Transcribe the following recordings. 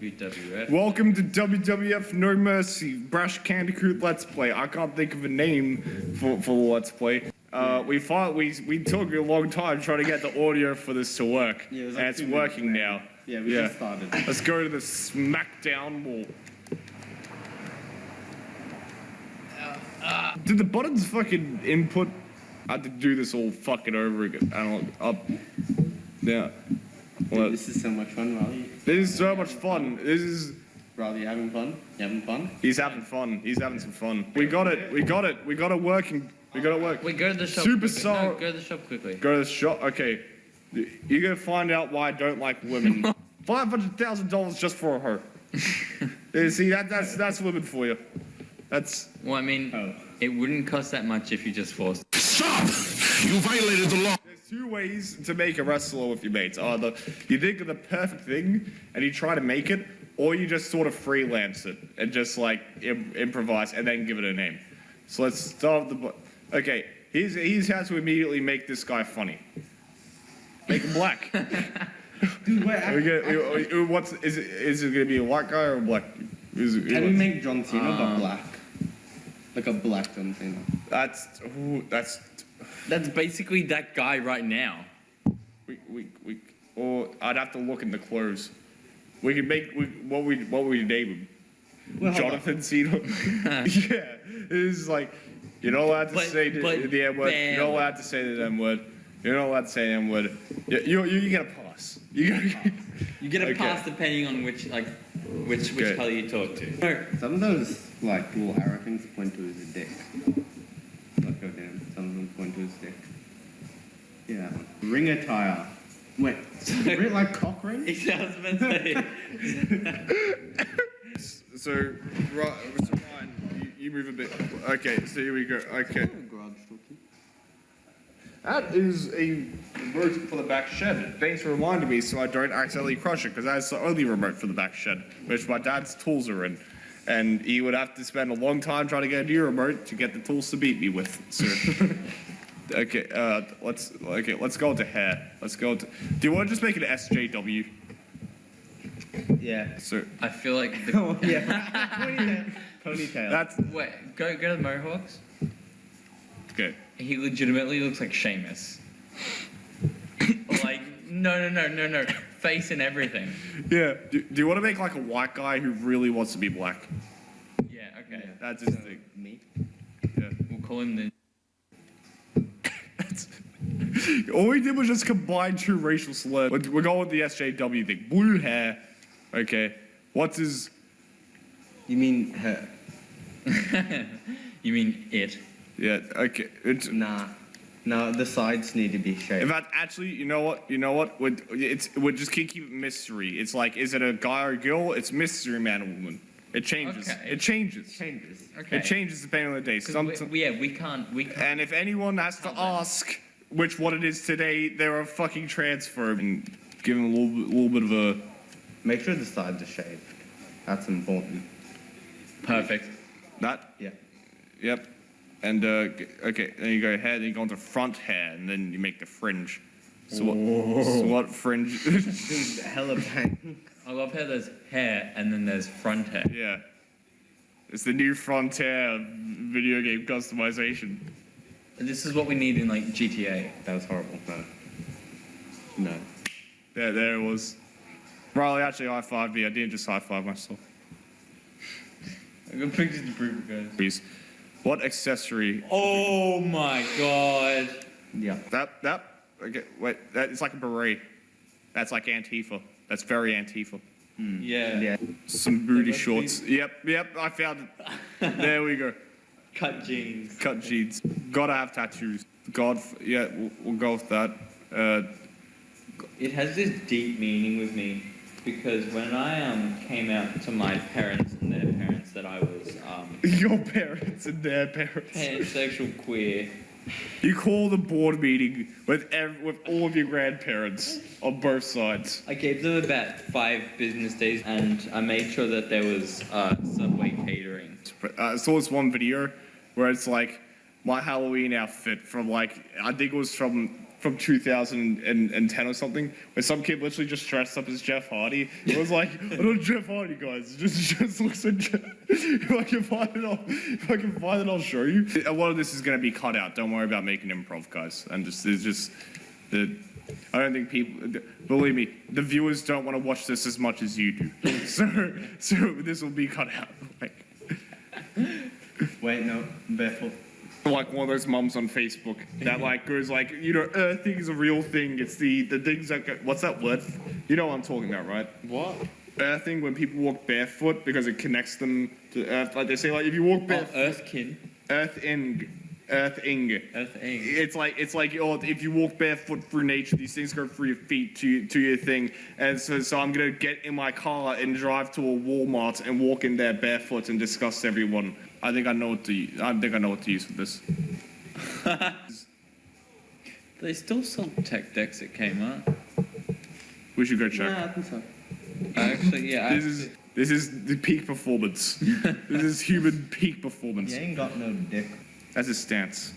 WWF. Welcome to WWF No Mercy, Brash Candicoot Let's Play. I can't think of a name for the Let's Play. We took a long time trying to get the audio for this to work, yeah, and it's working now. Yeah, we just started. Let's go to the SmackDown wall. Did the buttons fucking input? I had to do this all fucking over again. I don't know, up, yeah. Well, Dude, this is so much fun, Rylie. This is so much fun. This is... Rylie, you having fun? You having fun? He's having fun. He's having some fun. We got it. We got it. We got it working. We got it working. Wait, go to the shop. Superstar. No, go to the shop quickly. Go to the shop. Okay. You're gonna find out why I don't like women. $500,000 just for her. You see, that's women for you. That's. Well, I mean, it wouldn't cost that much if you just forced. Stop! You violated the law. There's two ways to make a wrestler with your mates. Either you think of the perfect thing and you try to make it, or you just sort of freelance it and just like improvise and then give it a name. So let's start with the. Okay, he's has to immediately make this guy funny. Make him black. Dude, wait, is it gonna be a white guy or a black? Can we make John Cena but black? Like a black John Cena. That's basically that guy right now. Or I'd have to look in the clothes. We could make what we name him. Well, Jonathan Cena. Yeah, it's like you're not allowed to say the N word. You're not allowed to say the N word. You're not allowed to say the N word. You get a pass. You get a pass depending on which color you talk to. Some of those like little arrow things point to his dick. Like go down. Some of them point to his dick. Yeah. Ring attire. Wait. Ring like cock ring? Yeah, I was meant to say. So Ryan, you move a bit. Okay, so here we go. Okay. That is a remote for the back shed. Thanks for reminding me so I don't accidentally crush it, because that's the only remote for the back shed, which my dad's tools are in. And he would have to spend a long time trying to get a new remote to get the tools to beat me with. So, okay, let's go into hair. Let's go into. Do you want to just make it SJW? Yeah. So I feel like. Ponytail. That's. Wait, go to the Mohawks. Okay. He legitimately looks like Sheamus. Like, no. Face and everything. Yeah. Do you want to make like a white guy who really wants to be black? Yeah, okay. Yeah. That's his thing. Me? Yeah. We'll call him the... All we did was just combine two racial slurs. We're going with the SJW thing. Blue hair. Okay. What's his... You mean her? You mean it? Yeah, okay. Nah. No, the sides need to be shaved. In fact, actually, you know what? We'll just keep it mystery. It's like, is it a guy or a girl? It's mystery man or woman. It changes. Okay. It changes. Okay. It changes depending on the day. We can't. And if anyone has to ask which one it is today, they're a fucking transfer and give them a little bit of a... Make sure the sides are shaved. That's important. Perfect. That? Yeah. Yep. And, okay, then you go ahead, then you go into front hair, and then you make the fringe. So what fringe? Dude, hella bang. I love how there's hair and then there's front hair. Yeah. It's the new front hair video game customization. This is what we need in, like, GTA. That was horrible. No. There it was. Riley actually high-fived me. I didn't just high-five myself. I've got pictures to prove it, guys. Please. What accessory? Oh my god. Yeah. That, okay, wait, it's like a beret. That's like Antifa. That's very Antifa. Yeah. Some booty shorts. Yep, I found it. There we go. Cut jeans. Cut jeans. Gotta have tattoos. Yeah, we'll go with that. It has this deep meaning with me because when I came out to my parents and their parents that I was your parents and their parents. Pansexual queer. You call the board meeting with all of your grandparents on both sides. I gave them about 5 business days and I made sure that there was Subway catering. I saw this one video where it's like my Halloween outfit from like, I think it was from from 2010 or something, where some kid literally just dressed up as Jeff Hardy. It was like, I'm not Jeff Hardy, guys. It just looks like Jeff. If I can find it, I'll show you. A lot of this is going to be cut out. Don't worry about making improv, guys. And I don't think people, believe me, the viewers don't want to watch this as much as you do. So this will be cut out. Like, Wait, no, barefoot. like one of those mums on Facebook that like goes like, earthing is a real thing. It's the things that go, what's that word? You know what I'm talking about, right? What? Earthing, when people walk barefoot because it connects them to earth. Like they say, like if you walk barefoot. Earthkin. Earthing. Earthing. It's like if you walk barefoot through nature, these things go through your feet to your thing. And so I'm gonna get in my car and drive to a Walmart and walk in there barefoot and disgust everyone. I think I know what to use for this. They still sell tech decks at Kmart. We should go check. Yeah, I think so. Actually, yeah. This is the peak performance. This is human peak performance. You ain't got no dick. That's his stance.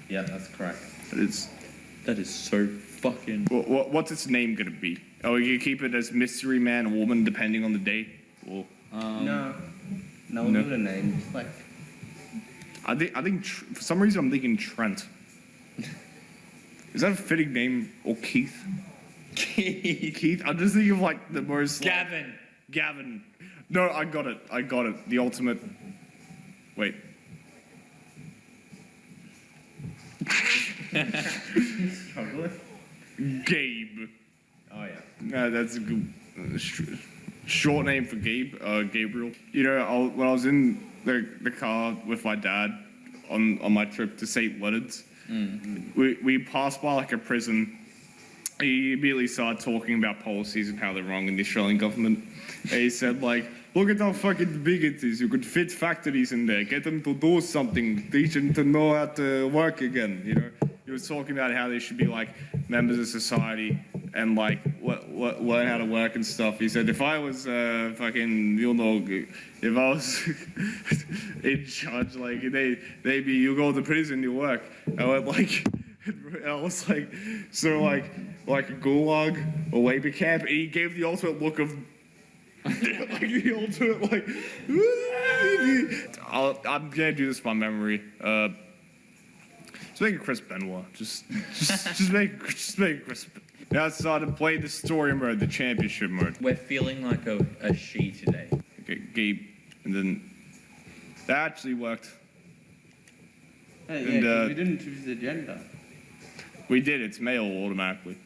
Yeah, that's correct. That is so fucking. What's its name gonna be? Oh, you keep it as mystery man or woman depending on the day. Or No, we'll do the name. Just like I think for some reason I'm thinking Trent. Is that a fitting name? Or Keith? Keith? I'm just thinking of like the most. Gavin. Gavin. No, I got it. The ultimate. Wait. Gabe. Oh yeah. No, that's a good short name for Gabe. Gabriel. When I was in the car with my dad on my trip to St. Leonard's, we passed by like a prison. He immediately started talking about policies and how they're wrong in the Australian government. And he said like, look at how fucking big it is. You could fit factories in there, get them to do something, teach them to know how to work again. He was talking about how they should be like members of society and like learn how to work and stuff. He said if I was if I was in charge, like they'd be, you go to prison, you work. I was like, so like a gulag or labor camp, and he gave the ultimate look of like the ultimate like. I'm gonna do this by memory. Just make it Chris Benoit. Just make it Chris. Now it's started to play the story mode, the championship mode. We're feeling like a she today. Okay, Gabe, and then that actually worked. Hey, And, yeah, 'cause we didn't choose the gender. We did. It's male automatically.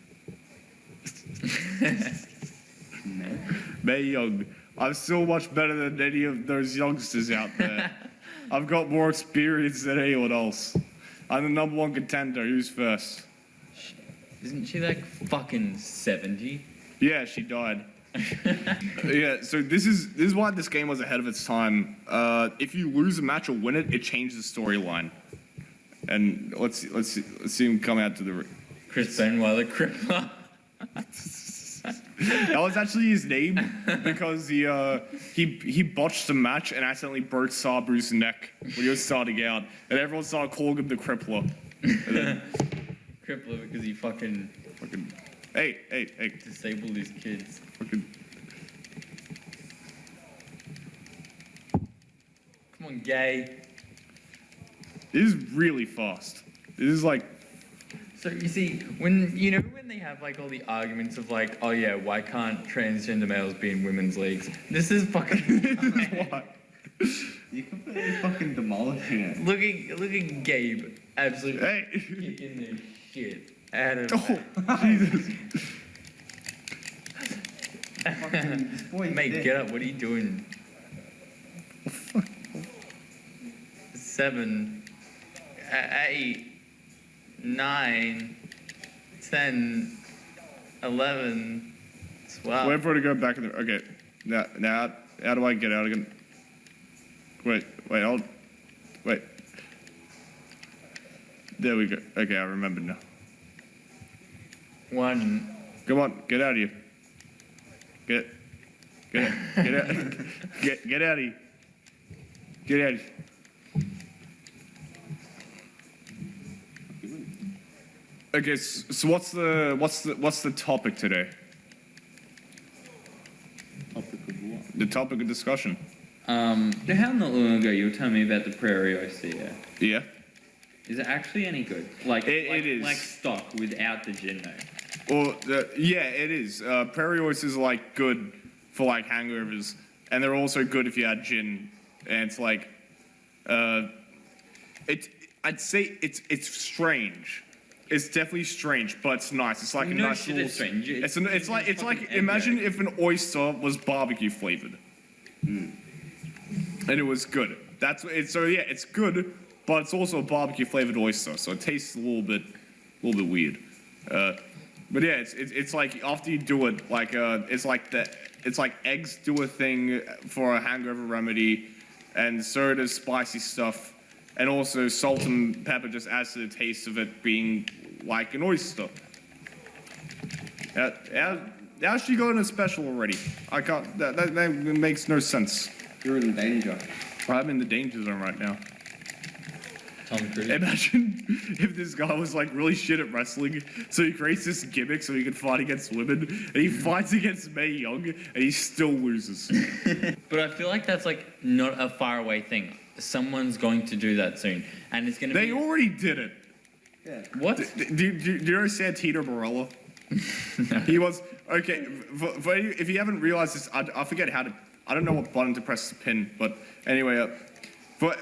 May Young. I'm still much better than any of those youngsters out there. I've got more experience than anyone else. I'm the number one contender. Who's first? Isn't she like fucking 70? Yeah, she died. Yeah, so this is why this game was ahead of its time. If you lose a match or win it, it changes the storyline. And let's see him come out to the. Chris Benoit, the crippler. That was actually his name because he botched the match and accidentally broke Sabu's neck when he was starting out, and everyone started calling him the crippler. And then, Crippler because he fucking hey, disabled his kids. fucking. Come on, gay. This is really fast. This is like. So you see, when they have like all the arguments of like, oh yeah, why can't transgender males be in women's leagues? This is fucking. Why? You completely fucking demolishing it. Look at Gabe, absolutely Hey. kicking the shit out of. Oh, Jesus. Fucking, this boy's Mate, dick. get up. What are you doing? 7, 8, 9, 10, 11, 12. Wait for her to go back in the. Okay. Now, how do I get out again? Wait. Wait. There we go. Okay, I remember now. 1. Come on, get out of here. Get out. Get out of here. Get out of here. Okay, so what's the topic today? Topic of what? The topic of discussion. How not long ago you were telling me about the prairie oyster, yeah? Yeah. Is it actually any good? Like, It is. Like stock without the gin, though. Well, yeah, it is. Prairie oysters are like good for like hangovers, and they're also good if you add gin. And it's like, I'd say it's strange. It's definitely strange, but it's nice. It's like a No nice shit, little. it's strange. It's like fucking egg imagine yolk. if an oyster was barbecue flavored, and it was good. That's it. So yeah, it's good, but it's also a barbecue flavored oyster, so it tastes a little bit weird. But yeah, it's like after you do it, like it's like eggs do a thing for a hangover remedy, and so does spicy stuff, and also salt and pepper just adds to the taste of it being like an oyster. How's she going a special already? I can't. That makes no sense. You're in danger. I'm in the danger zone right now. Tom Cruise. Imagine if this guy was like really shit at wrestling, so he creates this gimmick so he can fight against women, and he fights against Mae Young, and he still loses. But I feel like that's like not a far away thing. Someone's going to do that soon, and it's going to They be. already did it. Yeah. What? Do you know Santino Marella? He was okay. If you haven't realized this, I forget how to. I don't know what button to press to pin, but anyway. For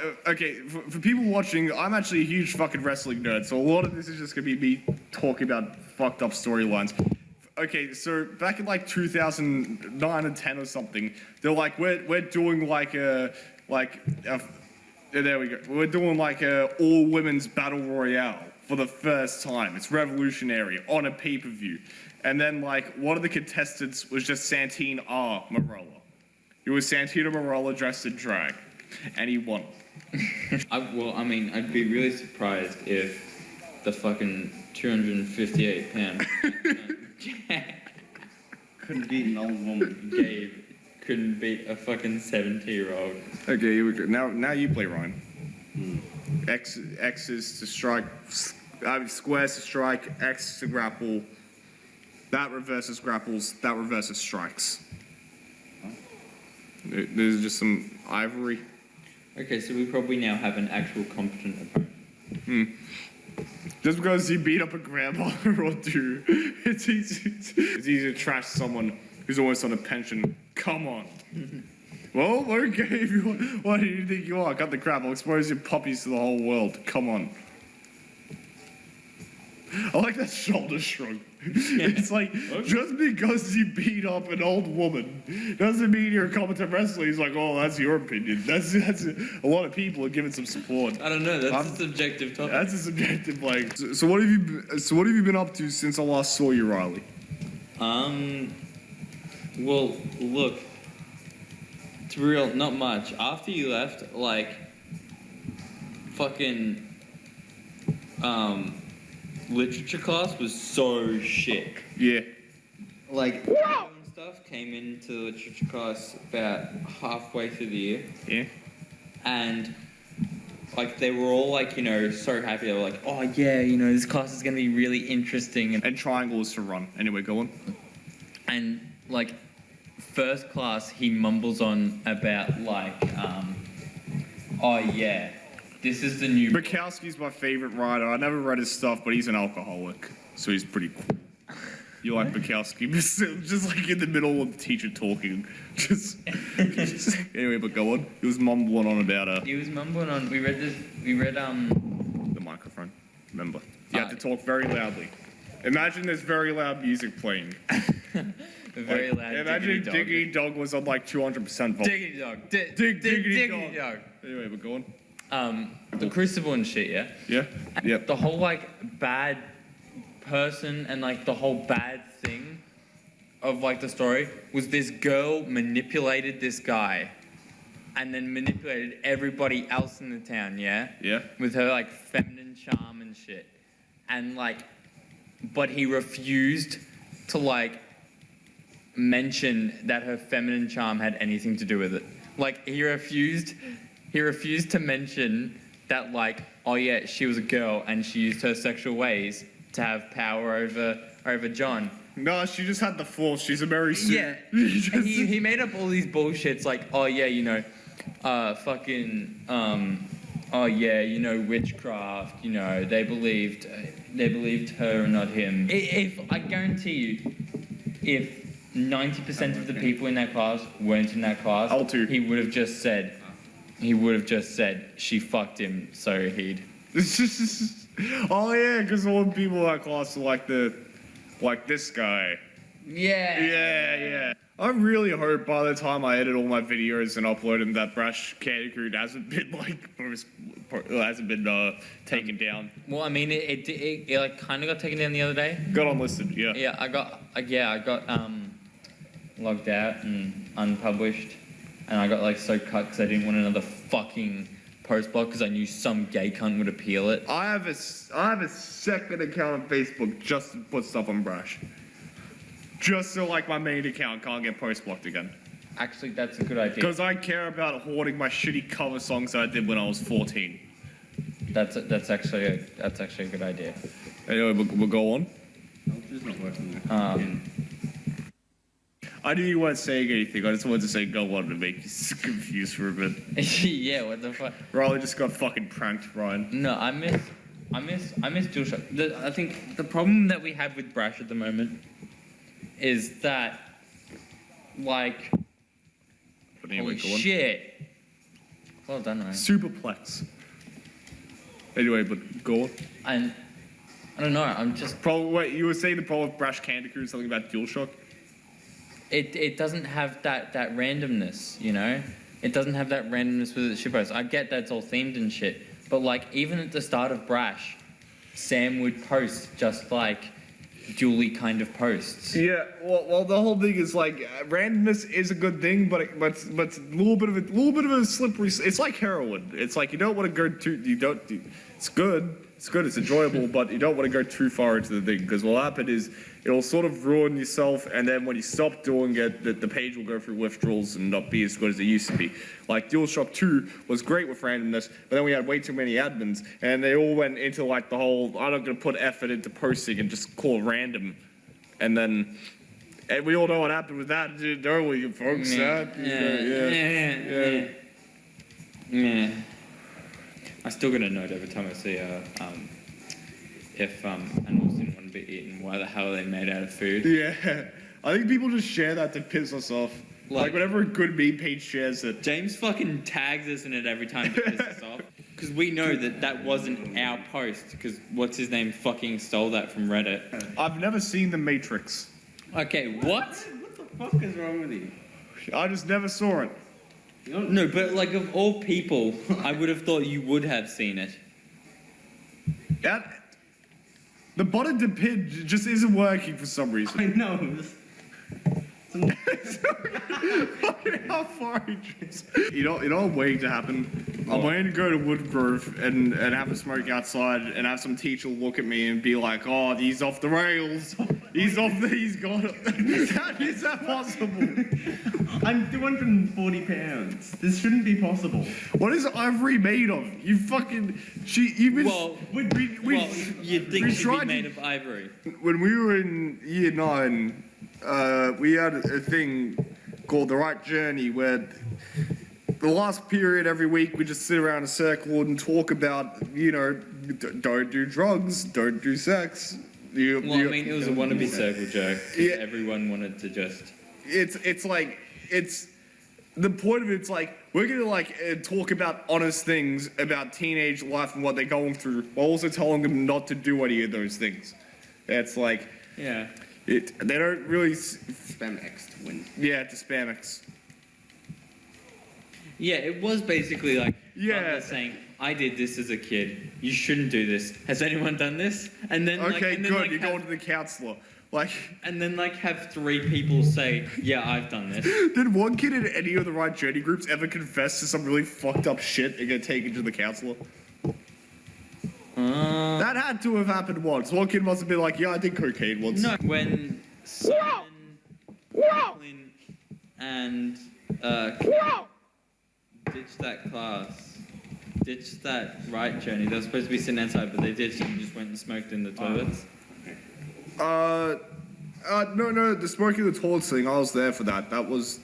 people watching, I'm actually a huge fucking wrestling nerd, so a lot of this is just gonna be me talking about fucked up storylines. Okay, so back in like 2009 and 10 or something, they're like, we're doing like there we go. We're doing like a all women's battle royale for the first time. It's revolutionary on a pay-per-view, and then like one of the contestants was just Santino Marella. It was Santino Marella dressed in drag. And he won. I'd be really surprised if the fucking 258-pound Couldn't beat an old woman. Gabe couldn't beat a fucking 70-year-old. Okay, here we go. Now you play Ryan. X is to strike. Squares to strike. X to grapple. That reverses grapples. That reverses strikes. There's just some ivory. Okay, so we probably now have an actual competent opponent. Just because you beat up a grandmother or two, it's easy to trash someone who's almost on a pension. Come on. Well, okay, if you want, what do you think you are? Cut the crap. I'll expose your puppies to the whole world. Come on. I like that shoulder shrug. It's like, just because you beat up an old woman doesn't mean you're a competent wrestler. He's like, oh, that's your opinion. That's a lot of people are giving some support. I don't know. That's a subjective topic. That's a subjective, like. So what have you been up to since I last saw you, Riley? Well, look, it's real, not much. After you left, like, fucking, literature class was so shit. Yeah. Like, and stuff came into literature class about halfway through the year. Yeah. And, like, they were all, like, you know, so happy. They were like, oh, yeah, you know, this class is going to be really interesting. And triangle is to run. Anyway, go on. And, like, first class, he mumbles on about, like, oh, yeah, this is the new... Bukowski's my favorite writer. I never read his stuff, but he's an alcoholic, so he's pretty cool. You like Bukowski, just like in the middle of the teacher talking. Just anyway, but go on. He was mumbling on about He was mumbling on... We read... the microphone. Remember, you have to talk very loudly. Imagine there's very loud music playing. Very loud Imagine diggity Diggity Dog was on like 200% volume. Diggity dog. Diggity dog. Anyway, but go on. The Crucible and shit, yeah? Yeah. Yep. The whole, like, bad person and, like, the whole bad thing of, like, the story was this girl manipulated this guy and then manipulated everybody else in the town, yeah? Yeah. With her, like, feminine charm and shit. And, like, but he refused to, like, mention that her feminine charm had anything to do with it. Like, he refused to mention that, like, oh yeah, she was a girl and she used her sexual ways to have power over John. No, she just had the force. She's a Mary Sue. Yeah, he made up all these bullshits like, oh yeah, you know, oh yeah, you know, witchcraft. You know, they believed her and not him. If I guarantee you, if 90% of the people in that class weren't in that class, he would have just said, she fucked him, so he'd. Oh yeah, because all the people in that class are like this guy. Yeah. I really hope by the time I edit all my videos and upload them that Brash Candicoot hasn't been taken down. Well, I mean, it like kind of got taken down the other day. Got unlisted, yeah. Yeah, I got logged out and unpublished, and I got like so cut because I didn't want another fucking post block because I knew some gay cunt would appeal it. I have a second account on Facebook just to put stuff on Brash. Just so like my main account can't get post blocked again. Actually, that's a good idea. Because I care about hoarding my shitty cover songs that I did when I was 14. That's actually a good idea. Anyway, we'll go on. It's not working. I knew you weren't saying anything. I just wanted to say go on to make you confused for a bit. Yeah, what the fuck? Riley just got fucking pranked, Ryan. No, I miss DualShock. I think the problem that we have with Brash at the moment is that, like, holy shit. Well done, Ryan. Superplex. Anyway, but go on. And I don't know. I'm just. Wait, you were saying the problem with Brash Candicoot is something about DualShock? It doesn't have that randomness, you know? It doesn't have that randomness with its shitposts. I get that it's all themed and shit, but like even at the start of Brash, Sam would post just like dually kind of posts. Yeah, well, the whole thing is like randomness is a good thing, but it's a little bit of a slippery. It's like heroin. It's like you don't want to go too. It's good. It's enjoyable, but you don't want to go too far into the thing because what'll happen is it'll sort of ruin yourself, and then when you stop doing it, the page will go through withdrawals and not be as good as it used to be. Like DualShock 2 was great with randomness, but then we had way too many admins, and they all went into like the whole, I'm not going to put effort into posting and just call it random. And then, and we all know what happened with that, don't we, folks? Yeah. I still get a note every time I see if animals didn't want to be eaten, why the hell are they made out of food? Yeah, I think people just share that to piss us off. Like whenever a good meme page shares it. James fucking tags us in it every time to piss us off. Because we know that wasn't our post, because what's his name fucking stole that from Reddit. I've never seen The Matrix. Okay, what? What the fuck is wrong with you? I just never saw it. No, but like of all people, I would have thought you would have seen it. The button to pin just isn't working for some reason. I know. How far you know I'm waiting to happen? I'm waiting to go to Woodgrove and have a smoke outside and have some teacher look at me and be like, oh, he's off the rails. He's got it. Is that possible? I'm 240 pounds. This shouldn't be possible. What is ivory made of? You fucking... You've been... Well, you'd think she'd be made of ivory. When we were in year 9... we had a thing called The Right Journey where the last period every week we just sit around in a circle and talk about, you know, don't do drugs, don't do sex. I mean, it was a wannabe circle joke. Yeah. Everyone wanted to just... The point of it's like, we're going to talk about honest things about teenage life and what they're going through while also telling them not to do any of those things. It's like... Yeah. They don't really... Spam X to win. Yeah, to spam X. Yeah, it was basically like... Yeah. Saying, I did this as a kid. You shouldn't do this. Has anyone done this? And then... Okay, good. You're going to the counsellor. And then, have 3 people say, yeah, I've done this. Did one kid in any of the Right Journey groups ever confess to some really fucked up shit and get taken to the counsellor? That had to have happened once. One kid must have been like, yeah, I did cocaine once. No, when Simon, Franklin, and ditched that class, ditched that Right Journey. They were supposed to be sitting outside, but they ditched and just went and smoked in the toilets. No, the smoking the toilets thing. I was there for that. That was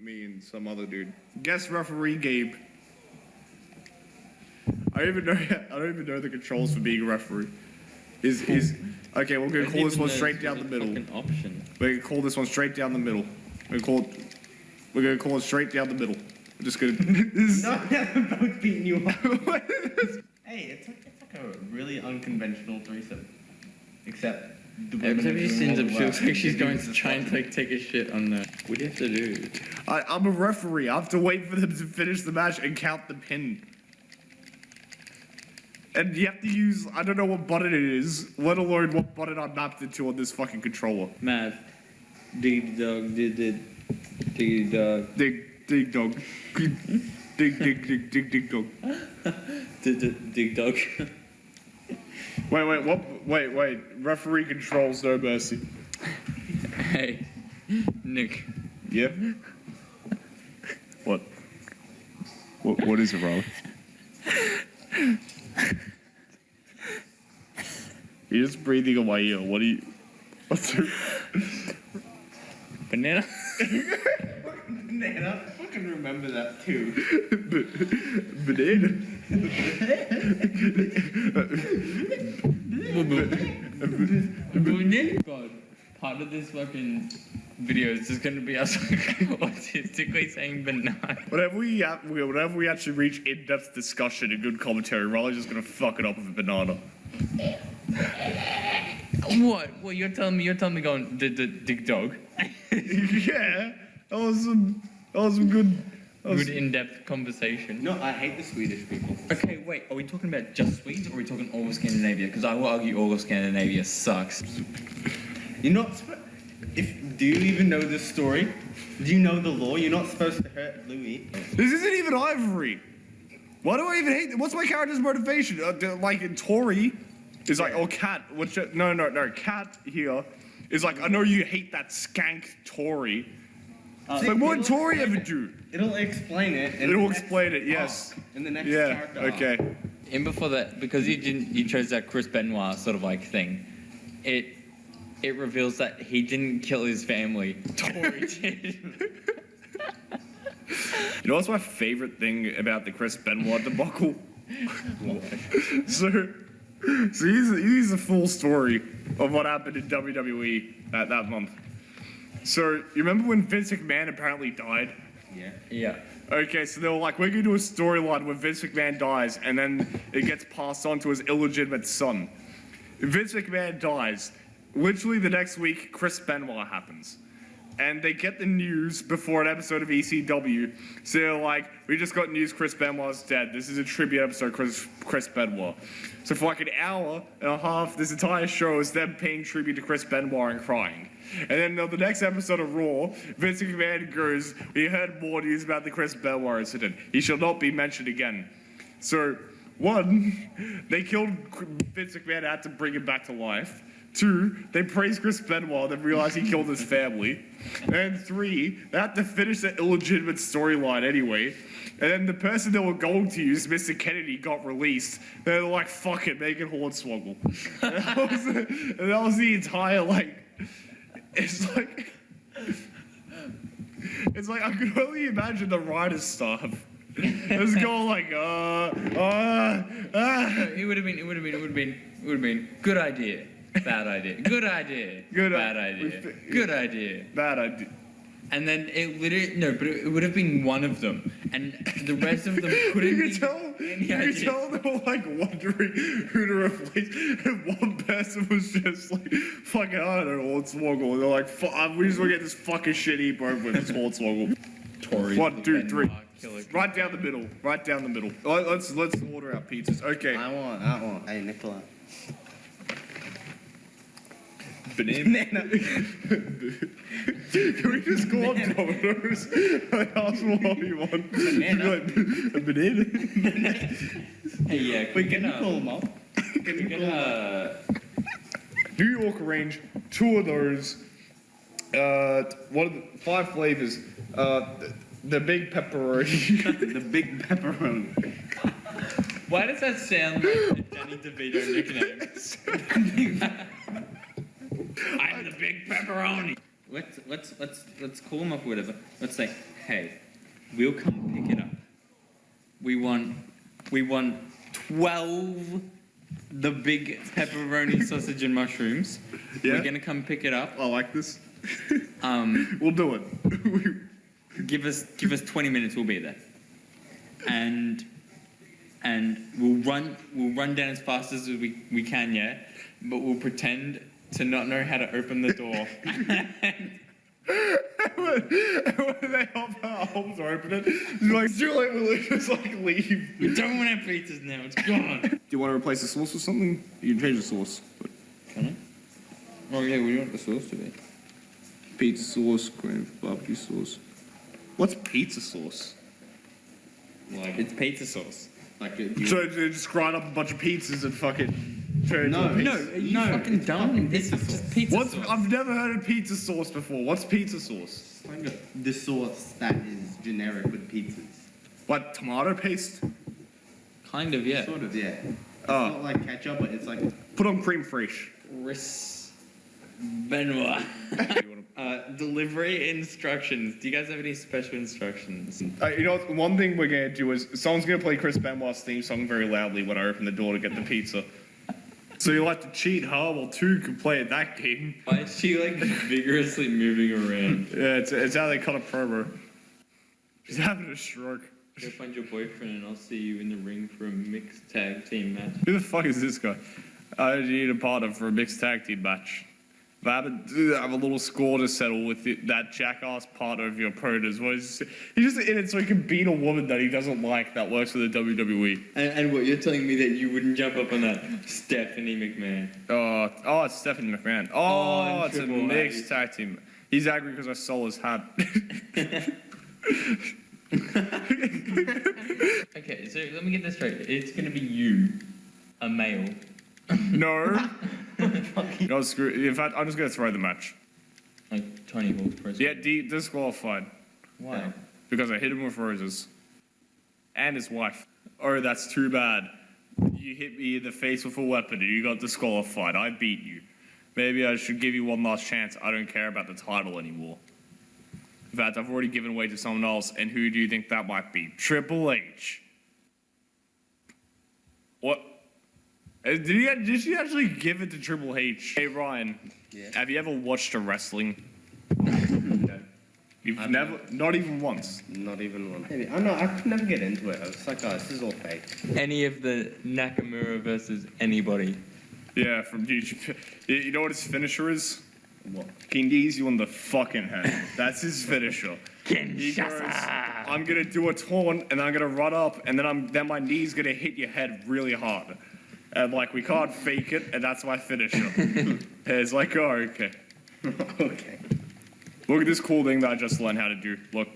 me and some other dude. Guest referee Gabe. I don't even know the controls for being a referee. Is okay? We're gonna call this one straight down the middle. Option. We're gonna call this one straight down the middle. We're gonna call it straight down the middle. I'm just gonna. No, I'm both beating you up. Hey, it's like a really unconventional threesome. Except the women Every time are she doing stands all up, the she work. looks like she's The going dudes to are try and fucking- like take a shit on the. What do you have to do? I'm a referee. I have to wait for them to finish the match and count the pin. And you have to use, I don't know what button it is, let alone what button I mapped it to on this fucking controller. Math. Dig dog did it. Dig dog. Dig dog. dig dog. Dig dog. Wait. Referee controls, no mercy. Hey, Nick. Yeah? What? What is it, Riley? You're just breathing on my ear. What are you... What's it? Banana. Banana, I fucking remember that too. Banana? God, part of this fucking video is just gonna be us autistically saying banana. Whenever we actually reach in-depth discussion and good commentary, Riley's just gonna fuck it up with a banana. What? Well, you're telling me going dig dog. Yeah, that was some good. Good in-depth conversation. No, I hate the Swedish people. Okay, wait. Are we talking about just Swedes, or are we talking all of Scandinavia? Because I will argue all of Scandinavia sucks. You're not. Do you even know this story? Do you know the law? You're not supposed to hurt Louis. This isn't even Ivory. Why do I even hate? What's my character's motivation? Like in Tori, is like, oh, Cat. No. Cat here is like, I know you hate that skank Tori. Like, what did Tori ever do? It'll explain it. It'll explain it. Yes. In the next Yeah. character. Okay. And before that, because you chose that Chris Benoit sort of like thing, it reveals that he didn't kill his family. Tori did. You know what's my favorite thing about the Chris Benoit debacle? so here's the full story of what happened in WWE that month. So you remember when Vince McMahon apparently died? Yeah. Yeah. Okay, so they were like, we're gonna do a storyline where Vince McMahon dies and then it gets passed on to his illegitimate son. Vince McMahon dies. Literally the next week, Chris Benoit happens. And they get the news before an episode of ECW. So they're like, we just got news Chris Benoit's dead. This is a tribute episode Chris Benoit. So for like an hour and a half, this entire show is them paying tribute to Chris Benoit and crying. And then on the next episode of Raw, Vince McMahon goes, we heard more news about the Chris Benoit incident. He shall not be mentioned again. So, one, they killed Vince McMahon, had to bring him back to life. Two, they praised Chris Benoit, then realized he killed his family. And three, they had to finish the illegitimate storyline anyway. And then the person they were going to use, Mr. Kennedy, got released. They were like, fuck it, make it Hornswoggle. And that was the entire, like... It's like I could only imagine the writer's staff. Just going like, It would have been good idea. Bad idea. Good idea. Bad idea. Good idea. Bad idea. And then it literally it would have been one of them, and the rest of them couldn't. You could tell they were like wondering who to replace, and one person was just like, fucking, I don't know, Hornswoggle. And they're like, we just want to get this fucking shit heap over with, it's Hornswoggle. Tory. 1, 2, 3. Right down the middle. Right down the middle. Let's order our pizzas. Okay. I want. Hey, Nikola. Banana. Can we just go up Domino's and ask them what we want? Banana. Like, a banana? Hey, yeah. Wait, can you call them up? Can you call them up? New York range, 2 of those. What are the 5 flavors? The big pepperoni. The big pepperoni. Why does that sound like a Danny DeVito nickname? big pepperoni. Let's call them up or whatever. Let's say, hey, we'll come pick it up. We want 12 the big pepperoni sausage and mushrooms. Yeah. We're gonna come pick it up. I like this. We'll do it. Give us 20 minutes. We'll be there. And we'll run down as fast as we can, yeah. But we'll pretend to not know how to open the door. when they help our arms open it, like Juliet will just like leave. We don't want our pizzas now. It's gone. Do you want to replace the sauce with something? You can change the sauce. But Can I? Oh yeah. What do you want the sauce to be? pizza sauce, cream, barbecue sauce. What's pizza sauce? Like, It's pizza sauce. like So they just grind up a bunch of pizzas and fucking turn it into a No, pizza. Are you fucking dumb? It's just pizza What's sauce. I've never heard of pizza sauce before. What's pizza sauce? kind of the sauce that is generic with pizzas. What, tomato paste? Kind of, yeah. Sort of, yeah. It's Oh. not like ketchup, but it's like Put on creme fraiche. Chris Benoit. Delivery instructions. Do you guys have any special instructions? You know what? One thing we're gonna do is someone's gonna play Chris Benoit's theme song very loudly when I open the door to get the pizza. So you'll have to cheat, huh? Well, two can play at that game. Why is she like vigorously moving around? Yeah, it's how they cut a promo. She's having a stroke. Go find your boyfriend and I'll see you in the ring for a mixed tag team match. Who the fuck is this guy? I need a partner for a mixed tag team match. If I have a little score to settle with that jackass partner of your opponent. He's just in it so he can beat a woman that he doesn't like that works for the WWE. And what, you're telling me that you wouldn't jump up on that Stephanie McMahon? Oh, it's Stephanie McMahon. Oh, it's a Triple mixed tag team. He's angry because I stole his hat. Okay, so let me get this straight. It's gonna be you, a male. No. No, screw. In fact, I'm just gonna throw the match. Like Tony Hawk's Pro Yeah, disqualified Why? because I hit him with roses. And his wife. Oh, that's too bad. You hit me in the face with a weapon and you got disqualified. I beat you. Maybe I should give you one last chance. I don't care about the title anymore. In fact, I've already given away to someone else, and who do you think that might be? Triple H. What? Did she actually give it to Triple H? Hey Ryan, Yeah. have you ever watched a wrestling? no, You've I've never, not even once. not even one. Maybe. I know, I could never get into it. I was like, oh, this is all fake. Any of the Nakamura versus anybody. Yeah, from YouTube. You know what his finisher is? What? He knees you on the fucking head. That's his finisher. He goes, I'm gonna do a taunt and I'm gonna run up and then my knee's gonna hit your head really hard. And like we can't fake it and that's my finisher. And it's like, oh okay. Okay. Look at this cool thing that I just learned how to do. Look.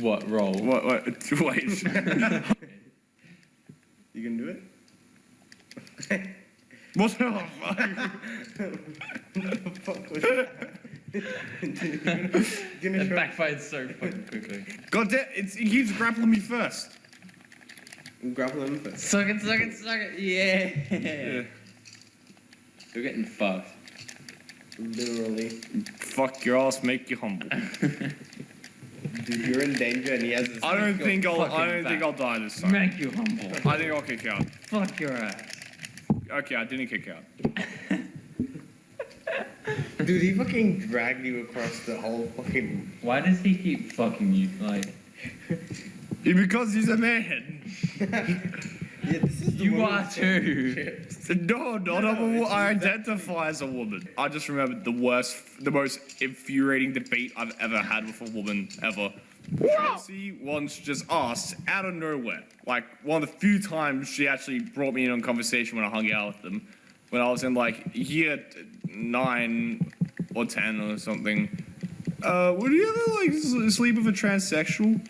What role? What wait. You can do it? What the fuck? What the fuck was that? Gonna That show- backfired so fucking quickly. God damn, he keeps grappling me first. Grapple him first. Suck it, suck it, suck it. Yeah. You're getting fucked. Literally. Fuck your ass, make you humble. Dude, you're in danger and he has his... I don't think I'll fucking I'll die this time. Make you humble. I think I'll kick out. Fuck your ass. Okay, I didn't kick out. Dude, he fucking dragged you across the whole fucking... Why does he keep fucking you? Like, Because he's a man. Yeah, this is the you woman are with too. chips. No, not a woman. I identify as a woman. I just remembered the most infuriating debate I've ever had with a woman ever. Chelsea once just asked out of nowhere, like one of the few times she actually brought me in on conversation when I hung out with them, when I was in like year 9 or 10 or something. Would you ever like sleep with a transsexual?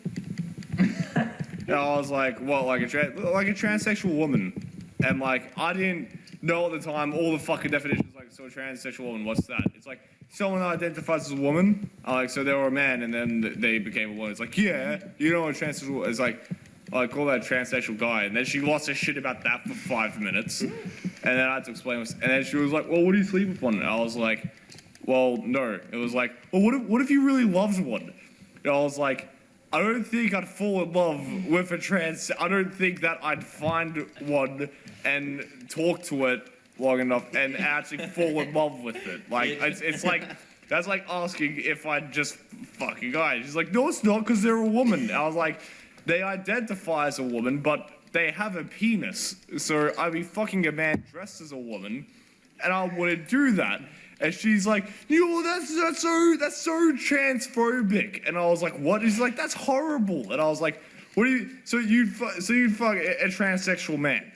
And I was like, what, like a transsexual woman? And like, I didn't know at the time all the fucking definitions, like, so a transsexual woman, what's that? It's like, someone that identifies as a woman, like, so they were a man and then they became a woman. It's like, yeah, you know what a transsexual is like, I called that transsexual guy, and then she lost her shit about that for 5 minutes, and then I had to explain, and then she was like, well, what do you sleep with one? And I was like, well, no. It was like, well, what if you really loved one? And I was like, I don't think I'd fall in love with I don't think that I'd find one and talk to it long enough and actually fall in love with it. Like, it's like, that's like asking if I'd just fuck a guy. She's like, no, it's not, because they're a woman. And I was like, they identify as a woman, but they have a penis. So I'd be fucking a man dressed as a woman, and I wouldn't do that. And she's like, that's so transphobic. And I was like, what? She's like, that's horrible. And I was like, what do you? So you'd fuck a transsexual man?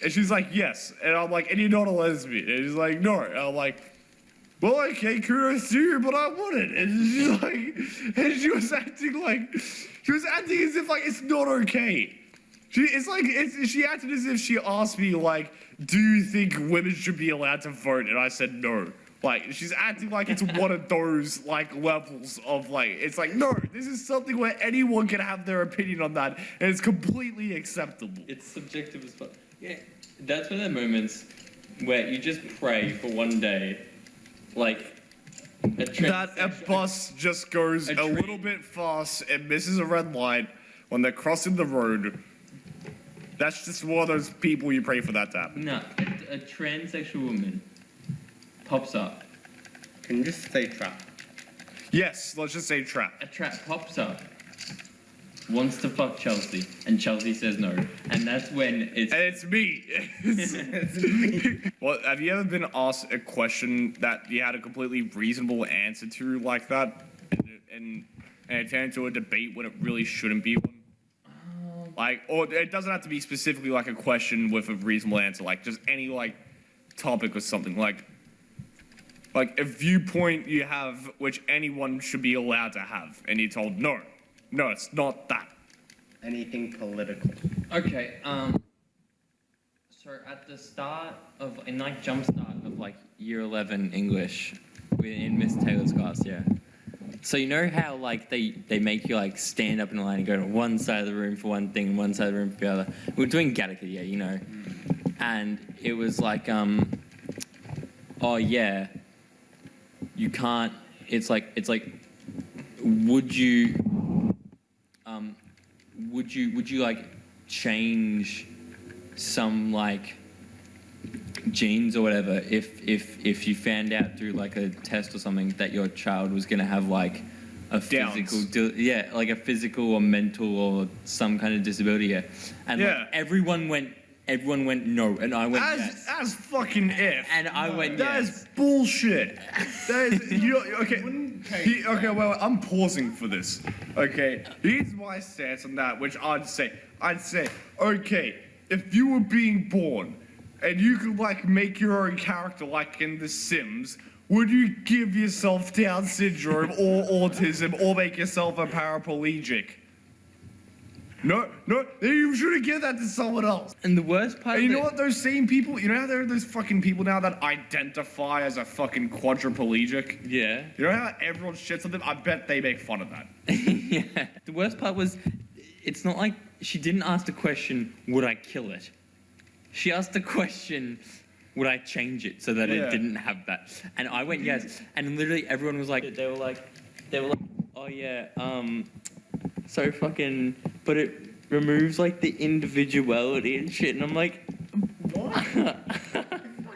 And she's like, yes. And I'm like, and you're not a lesbian? And she's like, no. And I'm like, well, okay, kudos to you, but I wouldn't. And she's like, and she was acting as if like it's not okay. She acted as if she asked me like, do you think women should be allowed to vote? And I said no. Like, she's acting like it's one of those, like, levels of, like, it's like, no, this is something where anyone can have their opinion on that, and it's completely acceptable. It's subjective as fuck. Yeah, that's one of the moments where you just pray for one day, like, that a bus just goes a little bit fast and misses a red light when they're crossing the road. That's just one of those people you pray for that to happen. No, a transsexual woman pops up. Can you just say trap? Yes, let's just say trap. A trap pops up, wants to fuck Chelsea, and Chelsea says no. And that's when it's... And it's me. It's me. Well, have you ever been asked a question that you had a completely reasonable answer to like that, and it turned into a debate when it really shouldn't be one? Like, or it doesn't have to be specifically like a question with a reasonable answer, like just any like topic or something, like a viewpoint you have which anyone should be allowed to have, and you're told no, it's not that. Anything political. Okay, so at the start of, in like jumpstart of like year 11 English, in Miss Taylor's class, yeah. So you know how like they make you like stand up in a line and go to one side of the room for one thing, one side of the room for the other. We were doing Gattaca, yeah, you know. And it was like, oh yeah, you can't, it's like, would you like change some like genes or whatever if you found out through like a test or something that your child was going to have like a physical like a physical or mental or some kind of disability, yeah. And like, everyone went no, and I went yes. As fucking if. And I went yes. That is bullshit. That is okay, well, I'm pausing for this. Okay, here's my stance on that, which I'd say, okay, if you were being born and you could like make your own character like in The Sims, would you give yourself Down syndrome or autism or make yourself a paraplegic? No, you shouldn't give that to someone else. And the worst part, and you know what? Those same people, you know how there are those fucking people now that identify as a fucking quadriplegic? Yeah. You know how everyone shits on them? I bet they make fun of that. Yeah. The worst part was, it's not like she didn't ask the question, would I kill it? She asked the question, would I change it so that it didn't have that? And I went yes. And literally everyone was like, they were like, oh yeah, so fucking, but it removes like the individuality and shit. And I'm like, what?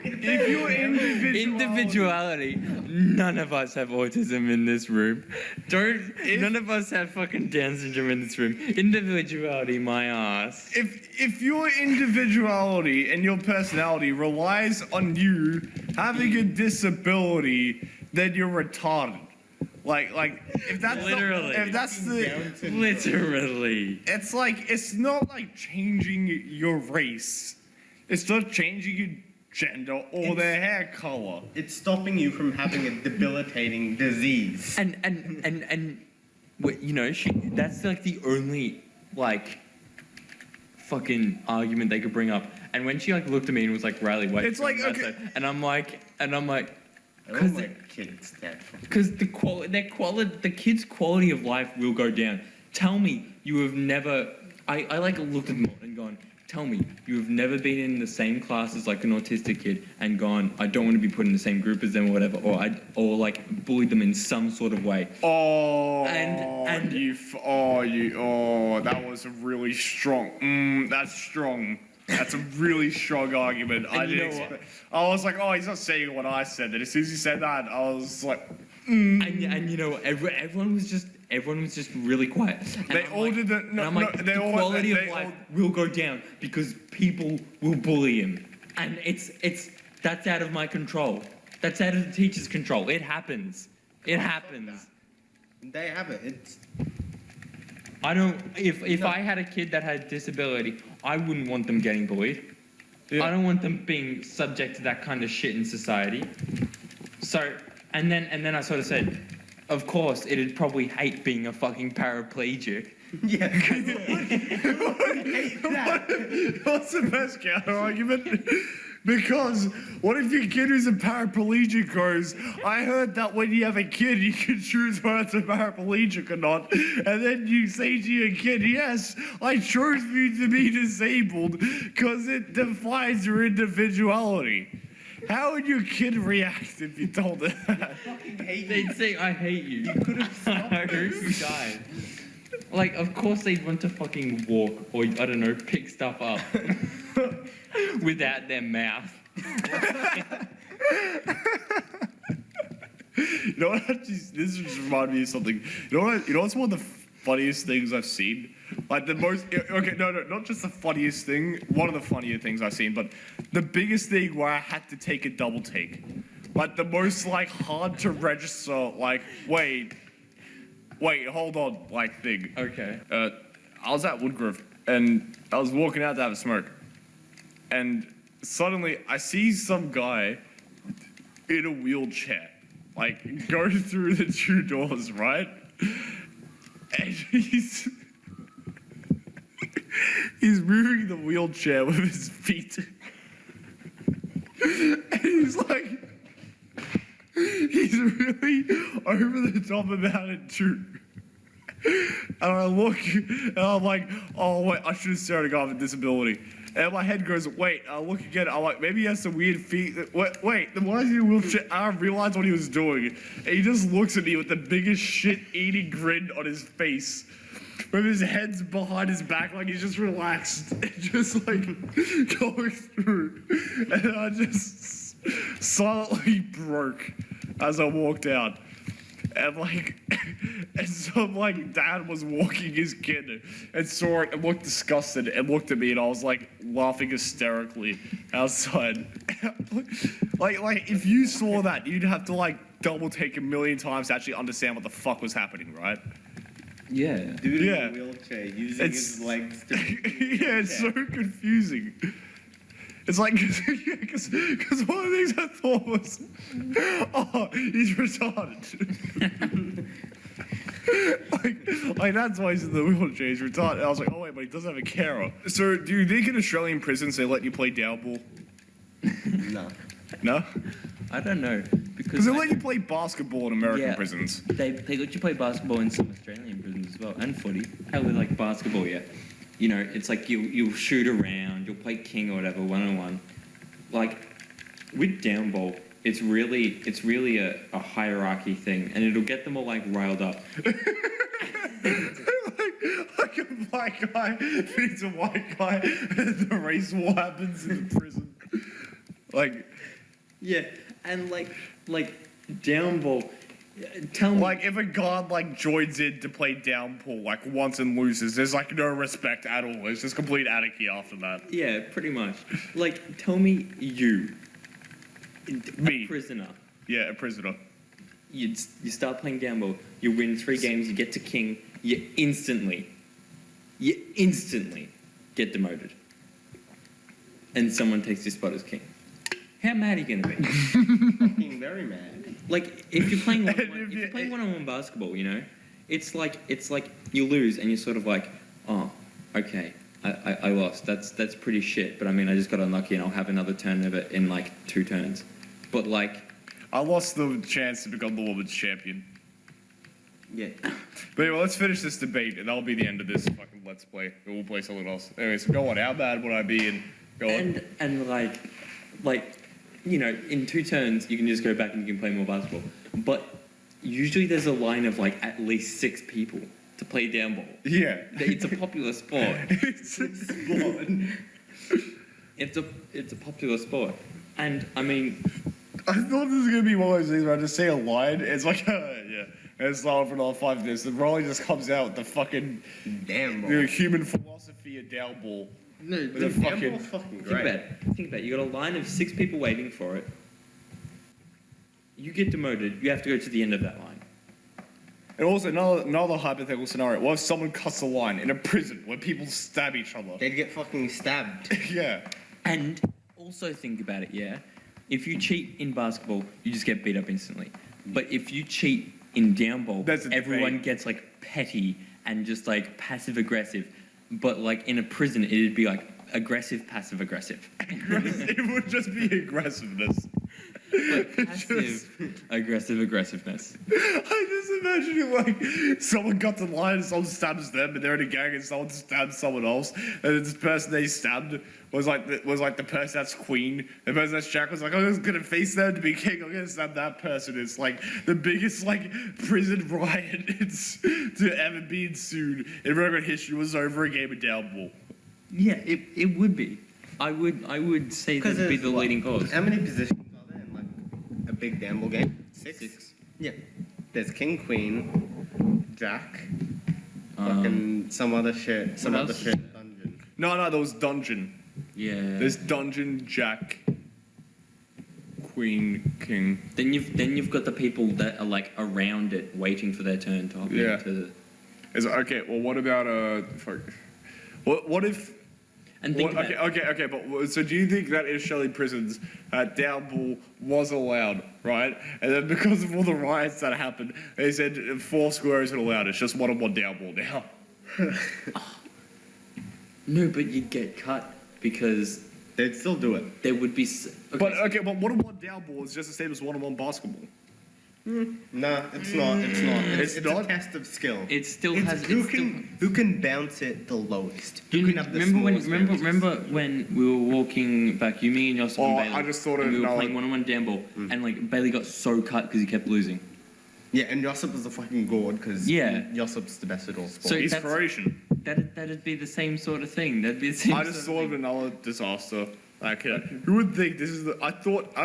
If you're individuality, none of us have autism in this room. None of us have fucking Down syndrome in this room. Individuality, my ass. If your individuality and your personality relies on you having a disability, then you're retarded. Like if that's literally, literally. It's like, it's not like changing your race. It's not changing your gender or their hair color. It's stopping you from having a debilitating disease. And you know, that's like the only like fucking argument they could bring up. And when she like looked at me and was like, Riley, wait. It's like, okay. And I'm like. Because the kids, because the kids' quality of life will go down. Tell me you have never. I like looked at them all and gone, tell me, you've never been in the same class as like an autistic kid and gone, I don't want to be put in the same group as them or whatever, or like bullied them in some sort of way. Oh, And that was a really strong. That's strong. That's a really strong argument. I was like, oh, he's not saying what I said. And as soon as he said that, I was like, And you know, everyone was just really quiet. And They I'm all like, did the. and No, I'm no, like, they the all. quality they of life all, will go down because people will bully him, and that's out of my control. That's out of the teacher's control. It happens. It happens. They have it. It's I don't. If I had a kid that had a disability, I wouldn't want them getting bullied. Yeah. I don't want them being subject to that kind of shit in society. So, and then I sort of said, of course, it'd probably hate being a fucking paraplegic. yeah. What's the best counter argument? Because what if your kid who's a paraplegic goes, I heard that when you have a kid, you can choose whether it's a paraplegic or not. And then you say to your kid, yes, I chose for you to be disabled because it defines your individuality. How would your kid react if you told it that? They'd say, I hate you. You could have stopped. I hope you died. Like, of course they'd want to fucking walk or, I don't know, pick stuff up without their mouth. You know what? This just reminded me of something. You know what's one of the funniest things I've seen? Like the most. Okay, no, not just the funniest thing. One of the funnier things I've seen, but the biggest thing where I had to take a double take. Like the most like hard to register. Like wait, hold on, like thing. Okay. I was at Woodgrove and I was walking out to have a smoke, and suddenly I see some guy in a wheelchair, like go through the two doors, right? And he's moving the wheelchair with his feet. And he's really over the top about it too. And I look, and I'm like, oh wait, I should have stared at a guy with a disability. And my head goes, wait, I look again, I'm like, maybe he has some weird feet. Wait, then why is he in a wheelchair? I realized what he was doing. And he just looks at me with the biggest shit-eating grin on his face. With his head's behind his back, like he's just relaxed. And just like going through. And I just silently broke as I walked out. And some like dad was walking his kid and saw it and looked disgusted and looked at me and I was like laughing hysterically outside. like if you saw that, you'd have to like double take a million times to actually understand what the fuck was happening, right? Yeah. Dude Yeah. in a wheelchair using his legs to. Yeah, it's so confusing. It's like, because one of the things I thought was, oh, he's retarded. like that's why he's in the wheelchair, he's retarded. And I was like, oh wait, but he doesn't have a carer. So do you think in Australian prisons they let you play down ball? No. No? I don't know. Because they let you play basketball in American prisons. They let you play basketball in some Australian prisons as well, and footy. Hell, they like basketball, yeah. You know, it's like you'll shoot around, you'll play king or whatever, one-on-one. Like, with down ball, it's really a hierarchy thing, and it'll get them all, like, riled up. like a black guy beats a white guy, and the race war happens in the prison. Like... Yeah, and, like down ball... Tell me. Like, if a guard, like, joins in to play downpour, like, once and loses, there's, like, no respect at all. It's just complete anarchy after that. Yeah, pretty much. Like, tell me you. Me. A prisoner. Yeah, a prisoner. You start playing down ball, you win 3 games, you get to king, you instantly get demoted. And someone takes your spot as king. How mad are you going to be? Fucking very mad. Like, if you're playing one-on-one basketball, you know, it's like you lose and you're sort of like, oh, okay, I lost. That's pretty shit. But I mean, I just got unlucky and I'll have another turn of it in like 2 turns. But like, I lost the chance to become the women's champion. Yeah. But anyway, let's finish this debate, and that'll be the end of this fucking Let's Play. We'll play something else. Anyway, so go on. How bad would I be? And go on. And like, you know, in 2 turns you can just go back and you can play more basketball. But usually there's a line of like at least 6 people to play down ball. Yeah. It's a popular sport. It's a sport. It's a popular sport, and I mean, I thought this was gonna be one of those things where I just say a line. It's like, yeah. And it's not for another 5 minutes. And Riley just comes out with the fucking Damn ball. human philosophy of down ball. No, the damn fucking- ball's fucking think great. about it. Think about it. You got a line of 6 people waiting for it. You get demoted. You have to go to the end of that line. And also another hypothetical scenario. What if someone cuts the line in a prison where people stab each other? They'd get fucking stabbed. Yeah. And also think about it. Yeah, if you cheat in basketball, you just get beat up instantly. But if you cheat in down ball, That's a everyone debate. gets like petty and just like passive aggressive. But like in a prison, it'd be like aggressive, passive aggressive. It would just be aggressiveness. Like passive aggressiveness. I just imagine it like someone got the line and someone stabs them, and they're in a gang and someone stabs someone else, and this person they stabbed was like the person that's queen. The person that's Jack was like, I'm just gonna face them to be king. I'm gonna stab that person. It's like the biggest like prison riot to ever be ensued in Roman history was over a game of down ball. Yeah, it would be. I would say that would be the leading cause. How many positions are there in like a big damn ball game? 6? Yeah. There's king, queen, jack, fucking some other shit, else? dungeon. No, there was dungeon. Yeah. There's dungeon, jack, queen, king. Then you've got the people that are like around it, waiting for their turn to hop Yeah. into the. Is okay. Well, what about What if? And think about it. Okay. But so, do you think that in Shelley prisons, down ball was allowed, right? And then because of all the riots that happened, they said 4 square isn't allowed. It's just 1-on-1 down ball now. No, but you'd get cut because They'd still do it. there would be. But 1-on-1 down ball is just the same as 1-on-1 basketball. No, it's not. It's It's a not? test of skill. It still It's has. who it's still- who can bounce it the lowest. Who can have the smallest bounces. remember when we were walking back, you, me, and Yosef and Oh, Bailey. I just thought and of we were another- playing 1-on-1 down ball, and like Bailey got so cut because he kept losing. Yeah, and Josip was a fucking god because Yeah. Josip's the best at all sports. So He's that's- Croatian. That'd be the same sort of thing. That'd be the same. I just sort thought of another disaster. Like, who would think this is I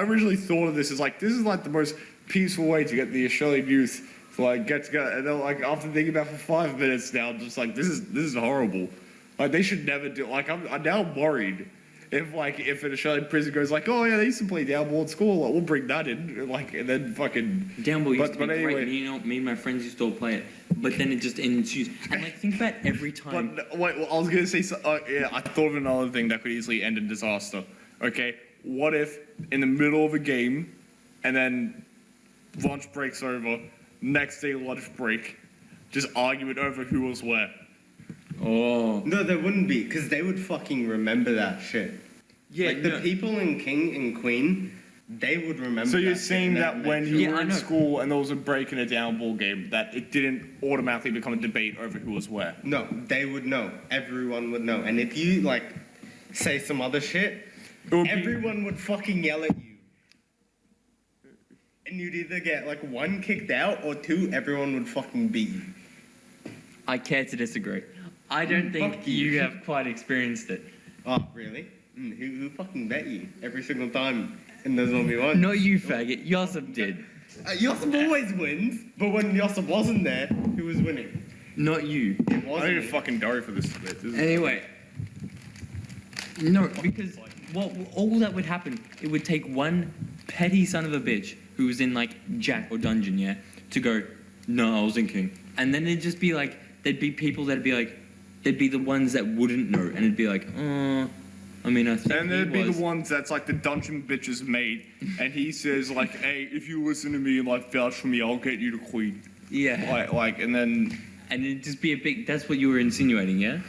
originally thought of this as like, this is like the most peaceful way to get the Australian youth to like get together. And then like after thinking about it for 5 minutes now, I'm just like, this is horrible. Like they should never do. Like I'm now worried if an Australian prison goes like, oh yeah, they used to play down ball at school. Like, we'll bring that in. Like and then fucking Down ball used to be but anyway. great. You know, me and my friends used to all play it, but then it just ensues. And like, think about every time. But wait, well, I was gonna say, yeah, I thought of another thing that could easily end in disaster. Okay, what if in the middle of a game, and then lunch break's over, next day lunch break, just argument over who was where? Oh. No, there wouldn't be, because they would fucking remember that shit. Yeah. Like, the people in King and Queen, they would remember So you're that shit, saying and that when makes you Yeah, were I in know. school and there was a break in a down ball game, that it didn't automatically become a debate over who was where? No, they would know. Everyone would know. And if you, like, say some other shit, It would be- everyone would fucking yell at you. And you'd either get, like, 1 kicked out, or 2, everyone would fucking beat you. I care to disagree. I don't think Fuck you you. have quite experienced it. Oh, really? Who fucking bet you every single time in the zombie one? Not you, faggot. Yosef did. Yosip always wins, but when Yosip wasn't there, who was winning? Not you. It I don't wasn't. even fucking go for this debate. This is- Anyway. No, because all that would happen, it would take one petty son of a bitch who was in like Jack or Dungeon, yeah, to go, no, I was in King. And then it'd just be like, there'd be people that'd be like, they'd be the ones that wouldn't know, and it'd be like, I mean, I think And he there'd be was. the ones that's like the dungeon bitch's mate, and he says like, "Hey, if you listen to me and like vouch for me, I'll get you to Queen." Yeah. And then And it'd just be a big, that's what you were insinuating, yeah?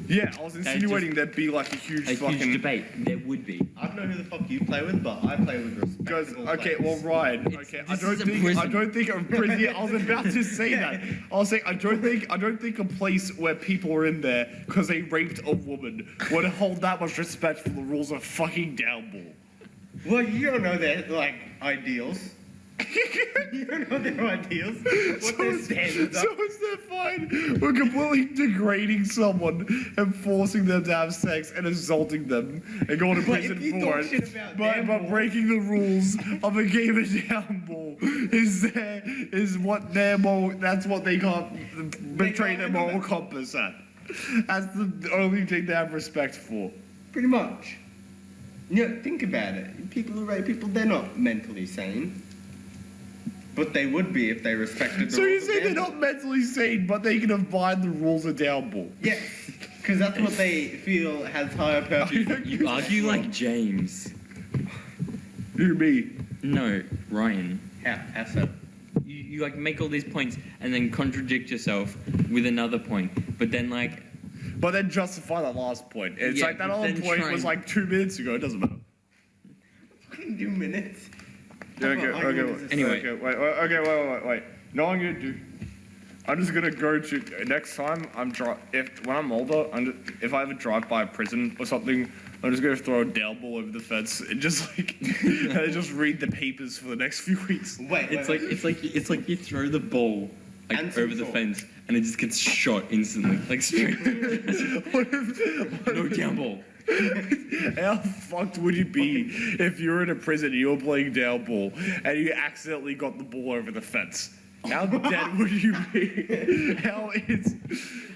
Yeah, I was insinuating there'd be like a huge fucking debate. There would be. I don't know who the fuck you play with, but I play with respectable Okay, players. well, Ryan. Okay, I don't think a prison. I was about to say that. I was saying I don't think a place where people are in there because they raped a woman would hold that much respect for the rules of fucking downball. Well, you don't know their, like, ideals. You don't know their ideals. What their standards are. So is that fine? We're completely degrading someone and forcing them to have sex and assaulting them and going to But prison if you for talk it. shit about But downball- breaking the rules of a game of downball is what their moral. That's what they can't betray their moral compass at. That's the only thing they have respect for. Pretty much. You know, think about it. People who rape people, they're not mentally sane. But they would be if they respected the So you rules of say they're downball. not mentally sane, but they can abide the rules of downball. Yes, because that's what they feel has higher purpose. You argue like James. You me? No, Ryan. How so? You like make all these points and then contradict yourself with another point, but then like But then justify that last point. It's Yeah, like that but other then point try was and- like 2 minutes ago. It doesn't matter. Fucking 2 minutes. Anyway. Wait. No, I'm gonna do. I'm just gonna go to next time. When I'm older, if I ever drive by a prison or something, I'm just gonna throw a down ball over the fence and just like and just read the papers for the next few weeks. it's like you throw the ball like And some over the salt. fence and it just gets shot instantly, like straight. No down ball. How fucked would you be if you were in a prison and you were playing down ball and you accidentally got the ball over the fence? How dead would you be?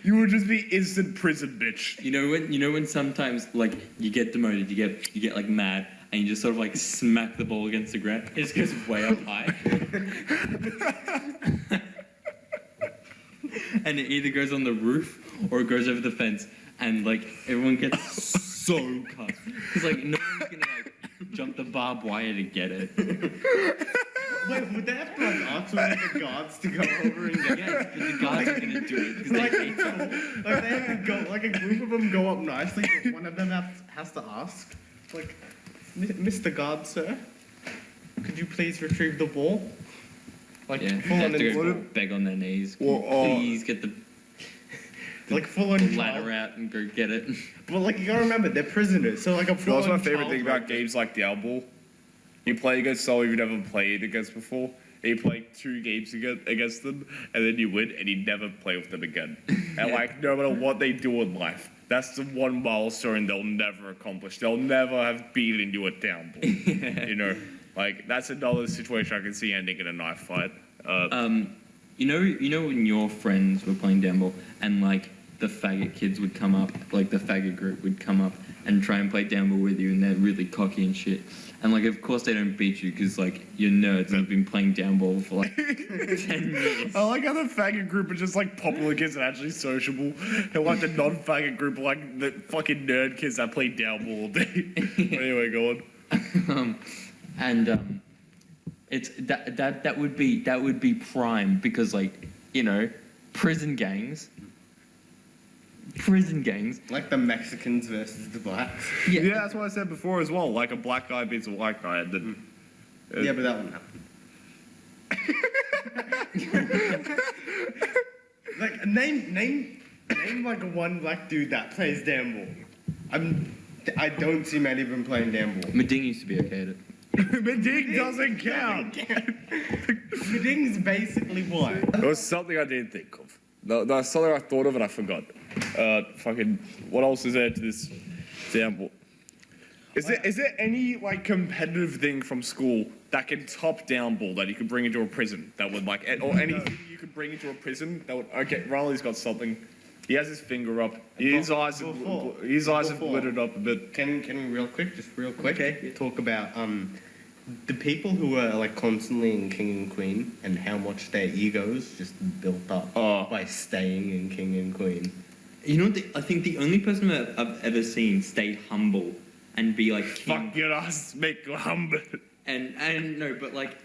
You would just be instant prison, bitch. You know when sometimes like you get demoted, you get like mad and you just sort of like smack the ball against the ground. It just goes way up high. And it either goes on the roof or it goes over the fence, and like everyone gets so cut because like no one's gonna like jump the barbed wire to get it. Wait, would they have to like ask one of the guards to go over and get Yes, but the guards are gonna do it because they like, hate them. like they have to go, like a group of them go up nicely, but one of them has to ask, like, Mr. Guard, sir, could you please retrieve the ball? Like, Yeah, full they on have to go in, beg on their knees. Well, Please get the like full on ladder out and go get it. But like you gotta remember, they're prisoners, so like a full That's on my favorite child thing about rape. games like down ball. You play against someone you've never played against before, and you play 2 games against them, and then you win, and you never play with them again. And like, no matter what they do in life, that's the one milestone they'll never accomplish. They'll never have beaten you at down ball. You know, like that's another situation I can see ending in a knife fight. You know when your friends were playing down ball and like the faggot kids would come up, like the faggot group would come up and try and play down ball with you, and they're really cocky and shit. And like, of course they don't beat you because like you're nerds and have been playing down ball for like 10 years. I like how the faggot group are just like popular kids and actually sociable. And like the non-faggot group are like the fucking nerd kids that play down ball all day. Anyway, go on. It's that would be prime because like, you know, prison gangs. Like the Mexicans versus the blacks. Yeah, that's what I said before as well. Like a black guy beats a white guy. And then, Yeah, but that won't happen. Like name like one black dude that plays down ball. I don't see many of them playing down ball. Meding used to be okay at it. Meding doesn't count. Meding's basically what? There was something I didn't think of. There was something I thought of and I forgot. What else is there to this example? Is there any like competitive thing from school that can top down ball that you could bring into a prison that would like, or anything you could bring into a prison that would? Okay, Riley's got something. He has his finger up. His eyes have glittered up a bit. Can we real quick talk about the people who are like constantly in King and Queen and how much their egos just built up by staying in King and Queen. You know what? I think the only person that I've ever seen stay humble and be like king. Fuck your ass, make you humble. And no, but like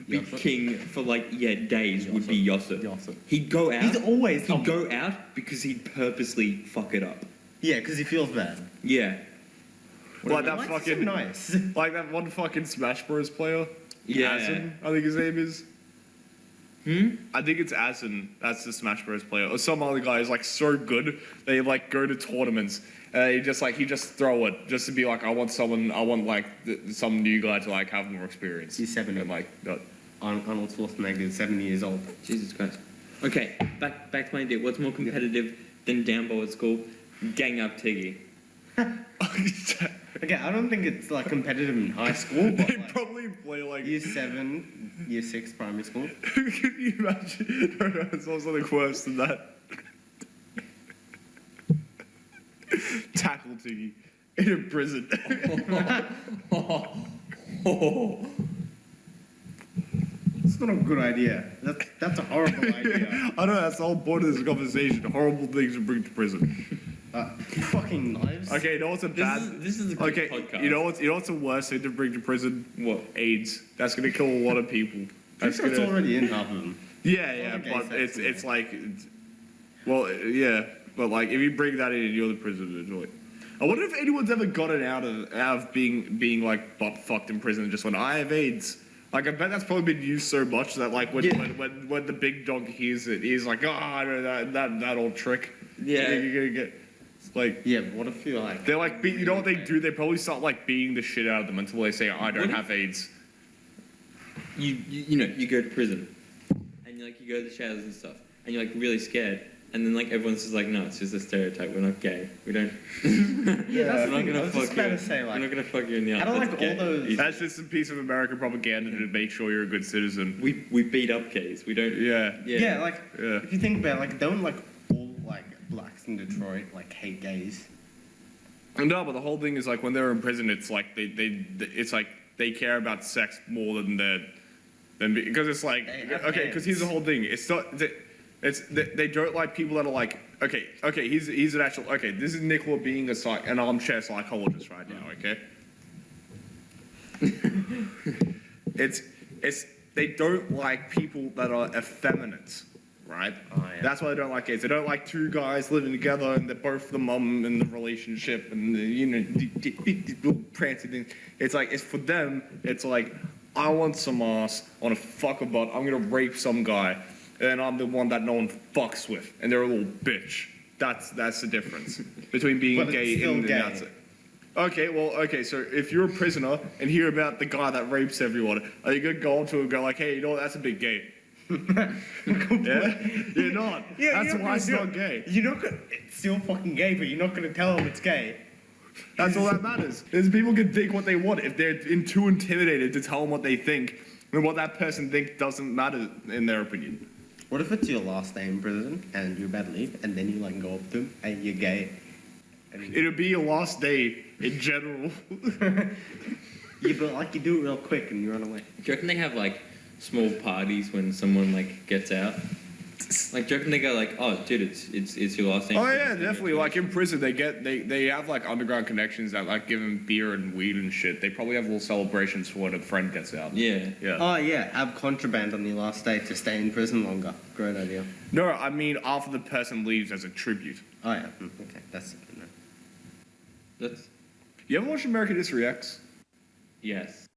be Yosef. king for like days would be Yosef. Yosef. He'd go out. He's always He'd humble. go out because he'd purposely fuck it up. Yeah, because he feels bad. Yeah. Like that Why is he so fucking, nice. like that one fucking Smash Bros player. Yeah. Asin, I think his name is. I think it's Asin. That's the Smash Bros player, or some other guy is like so good they like go to tournaments and he just throw it just to be like I want like some new guy to like have more experience. He's 70. And like that. Arnold Schwarzenegger is 70 years old. Jesus Christ. Okay, back to my idea. What's more competitive than Downbow at school? Gang up Tiggy. Okay, I don't think it's like competitive in high school, but They like probably play like. year 7, year 6 primary school. Can you imagine? No, it's also something worse than that. Tackle Tiggy in a prison. It's not a good idea. That's a horrible idea. I know that's the whole point of this conversation. Horrible things to bring to prison. Fucking knives. Okay, you know what's a bad? This is a good Okay, podcast. you know what's the worst thing to bring to prison? What? AIDS. That's gonna kill a lot of people. That's That's gonna. already in half of them. Yeah, Okay, but so it's like, yeah, but like if you bring that in, you're the prisoner. Enjoy. I wonder if anyone's ever gotten out of being like butt fucked in prison and just went, I have AIDS. Like I bet that's probably been used so much that like when the big dog hears it, he's like, I know that old trick. Yeah. You're gonna get. It's like Yeah, but what if you like... they're like, you know what they do? They probably start like beating the shit out of them until they say, I don't have AIDS. You know, you go to prison, and you go to the showers and stuff, and you're like really scared, and then like everyone's just like, no, it's just a stereotype. We're not gay. We don't. Yeah, that's we're the not thing. I gonna was fuck just about you. to say, We're like... not gonna fuck you in the I ass. don't That's like gay. all those... That's just a piece of American propaganda to make sure you're a good citizen. We beat up gays. We don't. Yeah. Yeah, like, Yeah. if you think about it, like, don't, like, all, like, blacks in Detroit, like, hate gays. No, but the whole thing is like when they're in prison, it's like it's like they care about sex more than because it's like They have okay, because here's the whole thing. It's not they don't like people that are like okay. He's an actual okay. This is Nikola being an armchair psychologist right now. Okay. it's they don't like people that are effeminate. Right? Oh, yeah. That's why they don't like gays. They don't like two guys living together and they're both the mum in the relationship and the prancy thing. It's like, it's for them, it's like, I want some ass on a fuck a butt. I'm gonna rape some guy and I'm the one that no one fucks with and they're a little bitch. That's the difference between being But it's gay still and gay. that's it. Okay, so if you're a prisoner and hear about the guy that rapes everyone, are you gonna go on to him and go like, hey, you know what, that's a bit gay? Yeah? You're not. Yeah, That's why it's not gay. You're not gonna... It's still fucking gay, but you're not gonna tell them it's gay. That's all that matters. Is people can think what they want. If they're too intimidated to tell them what they think, then what that person thinks doesn't matter in their opinion. What if it's your last day in prison and you're about to leave and then you like go up to him and you're gay? And It'll be your last day in general. yeah, but like you do it real quick and you run away. Do you reckon they have like small parties when someone like gets out? Like, do you reckon they go like, oh, dude, it's your last day? Oh yeah, definitely. Like in prison, they have like underground connections that like give them beer and weed and shit. They probably have little celebrations for when a friend gets out. Yeah. Yeah. Oh yeah, have contraband on your last day to stay in prison longer. Great idea. No, I mean after the person leaves as a tribute. Oh yeah, okay, that's no. That's You ever watch American History X? yes.